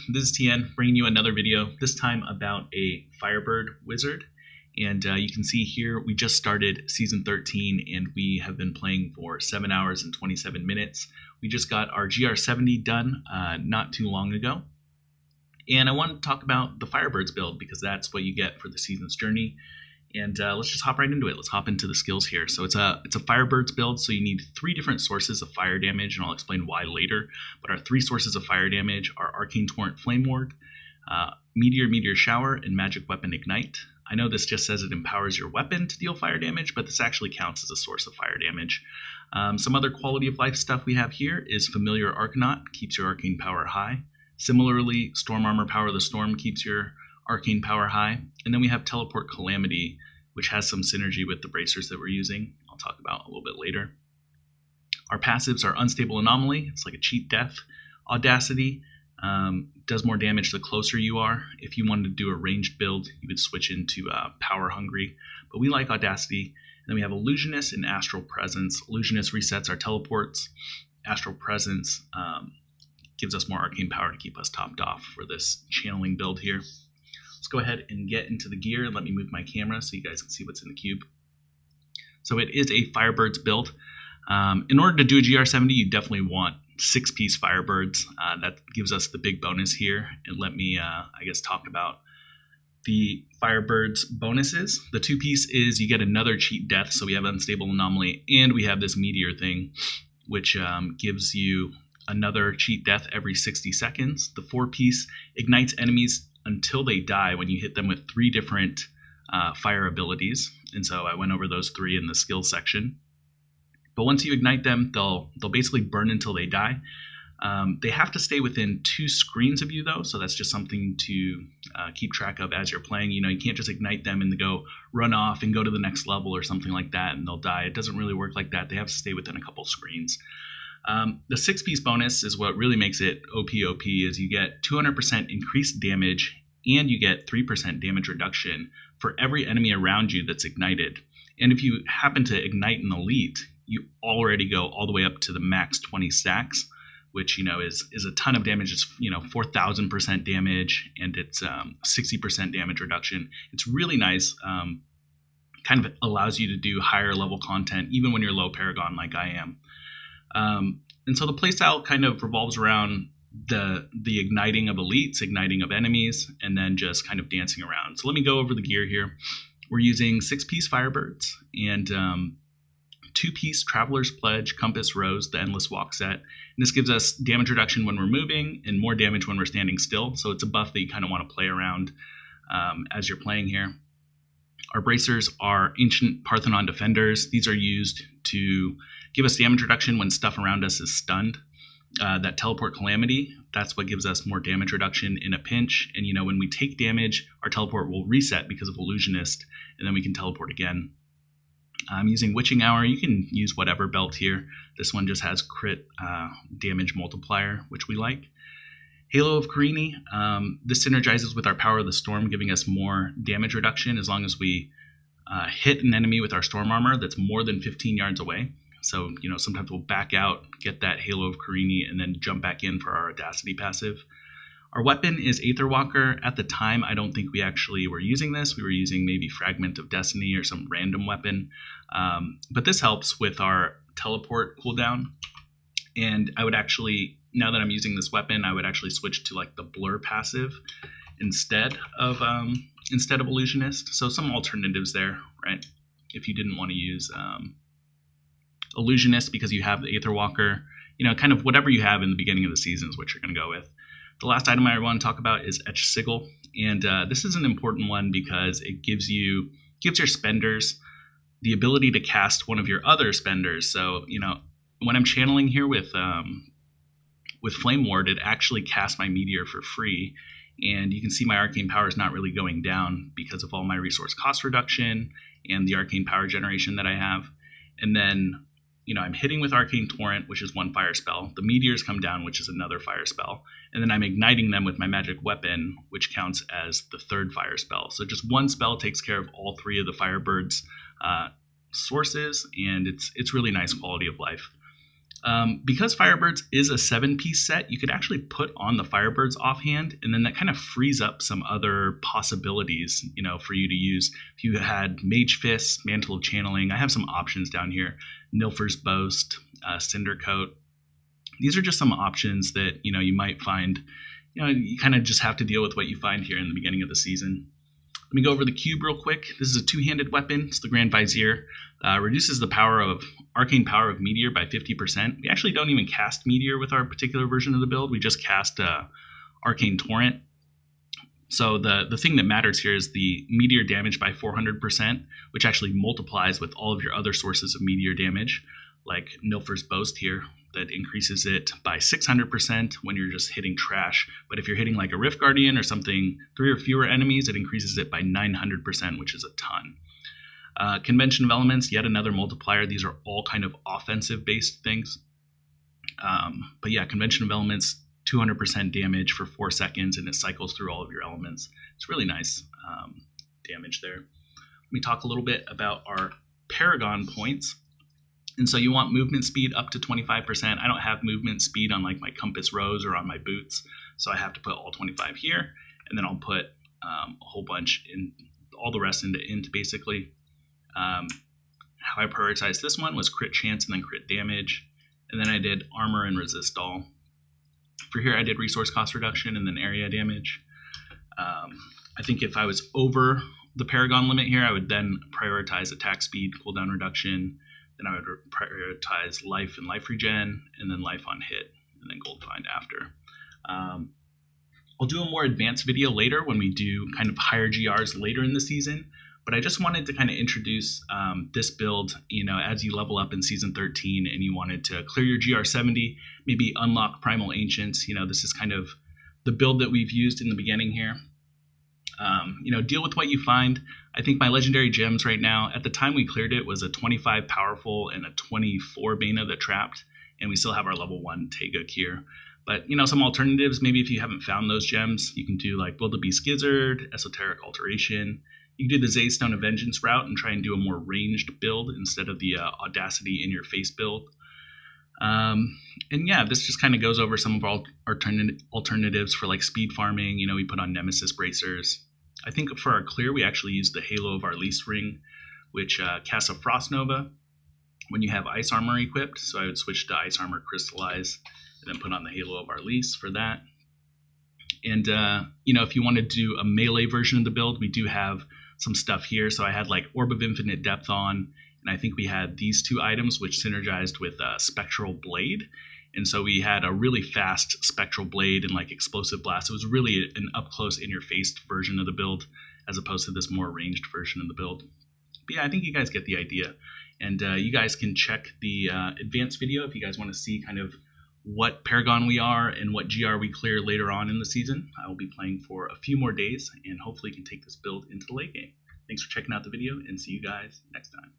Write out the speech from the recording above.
this is TN bringing you another video, this time about a Firebird wizard. And you can see here we just started Season 13 and we have been playing for 7 hours and 27 minutes. We just got our GR70 done not too long ago. And I wanted to talk about the Firebirds build because that's what you get for the season's journey. And let's just hop right into it. Let's hop into the skills here. So it's a Firebirds build, so you need 3 different sources of fire damage, and I'll explain why later. But our 3 sources of fire damage are Arcane Torrent Flame Ward, Meteor Shower, and Magic Weapon Ignite. I know this just says it empowers your weapon to deal fire damage, but this actually counts as a source of fire damage. Some other quality of life stuff we have here is Familiar Arcanaut, keeps your arcane power high. Similarly, Storm Armor Power of the Storm keeps your arcane power high. And then we have Teleport Calamity, which has some synergy with the bracers that we're using. I'll talk about a little bit later. Our passives are Unstable Anomaly. It's like a cheat death. Audacity does more damage the closer you are. If you wanted to do a ranged build, you would switch into Power Hungry. But we like Audacity. And then we have Illusionist and Astral Presence. Illusionist resets our teleports. Astral Presence gives us more arcane power to keep us topped off for this channeling build here. Let's go ahead and get into the gear and let me move my camera so you guys can see what's in the cube. So it is a Firebirds build. In order to do a GR70, you definitely want 6-piece Firebirds. That gives us the big bonus here. And let me, I guess, talk about the Firebirds bonuses. The 2-piece is you get another cheat death. So we have Unstable Anomaly and we have this Meteor thing, which gives you another cheat death every 60 seconds. The 4-piece ignites enemies until they die when you hit them with 3 different fire abilities. And so I went over those 3 in the skills section. But once you ignite them, they'll basically burn until they die. They have to stay within 2 screens of you though, so that's just something to keep track of as you're playing. You know, you can't just ignite them and go run off and go to the next level or something like that and they'll die. It doesn't really work like that. They have to stay within a couple screens. The 6-piece bonus is what really makes it OP, is you get 200% increased damage and you get 3% damage reduction for every enemy around you that's ignited. And if you happen to ignite an elite, you already go all the way up to the max 20 stacks, which, you know, is a ton of damage. It's, you know, 4,000% damage and it's 60% damage reduction. It's really nice. Kind of allows you to do higher level content even when you're low Paragon like I am. And so the playstyle kind of revolves around the igniting of elites, igniting of enemies, and then just kind of dancing around. So let me go over the gear here. We're using 6-piece Firebirds and 2-piece Traveler's Pledge, Compass Rose, the Endless Walk set. And this gives us damage reduction when we're moving and more damage when we're standing still. So it's a buff that you kind of want to play around as you're playing here. Our bracers are Ancient Parthenon Defenders. These are used to give us damage reduction when stuff around us is stunned. That Teleport Calamity, that's what gives us more damage reduction in a pinch. And, you know, when we take damage, our teleport will reset because of Illusionist, and then we can teleport again. I'm using Witching Hour. You can use whatever belt here. This one just has crit damage multiplier, which we like. Halo of Carini, this synergizes with our Power of the Storm, giving us more damage reduction as long as we hit an enemy with our Storm Armor that's more than 15 yards away. So, you know, sometimes we'll back out, get that Halo of Carini, and then jump back in for our Audacity passive. Our weapon is Aetherwalker. At the time, I don't think we actually were using this. We were using maybe Fragment of Destiny or some random weapon. But this helps with our teleport cooldown. And I would actually, now that I'm using this weapon, I would actually switch to like the Blur passive instead of Illusionist. So some alternatives there, right? If you didn't want to use Illusionist because you have the Aetherwalker, you know, kind of whatever you have in the beginning of the season is what you're going to go with. The last item I want to talk about is Etch Sigil, and this is an important one because it gives your spenders the ability to cast one of your other spenders. So, you know, when I'm channeling here with Flame Ward, it actually casts my Meteor for free, and you can see my arcane power is not really going down because of all my resource cost reduction and the arcane power generation that I have. And then, you know, I'm hitting with Arcane Torrent, which is 1 fire spell. The Meteors come down, which is another fire spell. And then I'm igniting them with my Magic Weapon, which counts as the 3rd fire spell. So just 1 spell takes care of all 3 of the Firebirds sources, and it's really nice quality of life. Because Firebirds is a 7-piece set, you could actually put on the Firebirds offhand, and then that kind of frees up some other possibilities, for you to use. If you had Mage Fist, Mantle of Channeling, I have some options down here. Nilfer's Boast, Cinder Coat. These are just some options that, you might find. You kind of just have to deal with what you find here in the beginning of the season. Let me go over the cube real quick. This is a 2-handed weapon. It's the Grand Vizier. Reduces the arcane power of Meteor by 50%. We actually don't even cast Meteor with our particular version of the build. We just cast Arcane Torrent. So the thing that matters here is the Meteor damage by 400%, which actually multiplies with all of your other sources of Meteor damage, like Nilfer's Boast here, that increases it by 600% when you're just hitting trash. But if you're hitting like a Rift Guardian or something, 3 or fewer enemies, it increases it by 900%, which is a ton. Convention of Elements, yet another multiplier. These are all kind of offensive-based things. But yeah, Convention of Elements, 200% damage for 4 seconds, and it cycles through all of your elements. It's really nice damage there. Let me talk a little bit about our Paragon points. And so you want movement speed up to 25%. I don't have movement speed on like my Compass Rose or on my boots, so I have to put all 25 here, and then I'll put a whole bunch in, all the rest into int basically. How I prioritized this one was crit chance and then crit damage, and then I did armor and resist all. For here I did resource cost reduction and then area damage. I think if I was over the Paragon limit here, I would then prioritize attack speed, cooldown reduction. Then I would prioritize life and life regen, and then life on hit, and then gold find after. I'll do a more advanced video later when we do kind of higher GRs later in the season, but I just wanted to kind of introduce this build, as you level up in Season 13 and you wanted to clear your GR 70, maybe unlock Primal Ancients. This is kind of the build that we've used in the beginning here. Deal with what you find. I think my legendary gems right now, at the time we cleared it, was a 25 powerful and a 24 Bana that trapped, and we still have our level 1 Taeguk here. But, some alternatives, maybe if you haven't found those gems, you can do like Wildebeest Gizzard, Esoteric Alteration. You can do the Zaystone of Vengeance route and try and do a more ranged build instead of the Audacity in your face build. And yeah, this just kind of goes over some of our alternatives for like speed farming. We put on Nemesis Bracers. I think for our clear, we actually used the Halo of our Lease Ring, which casts a Frost Nova when you have Ice Armor equipped. So I would switch to Ice Armor Crystallize and then put on the Halo of our Lease for that. And, if you want to do a melee version of the build, we do have some stuff here. So I had like Orb of Infinite Depth on, and I think we had these 2 items which synergized with Spectral Blade. And so we had a really fast Spectral Blade and like Explosive Blast. It was really an up-close, in-your-face version of the build as opposed to this more ranged version of the build. But yeah, I think you guys get the idea. And you guys can check the advanced video if you guys want to see kind of what Paragon we are and what GR we clear later on in the season. I will be playing for a few more days and hopefully can take this build into the late game. Thanks for checking out the video, and see you guys next time.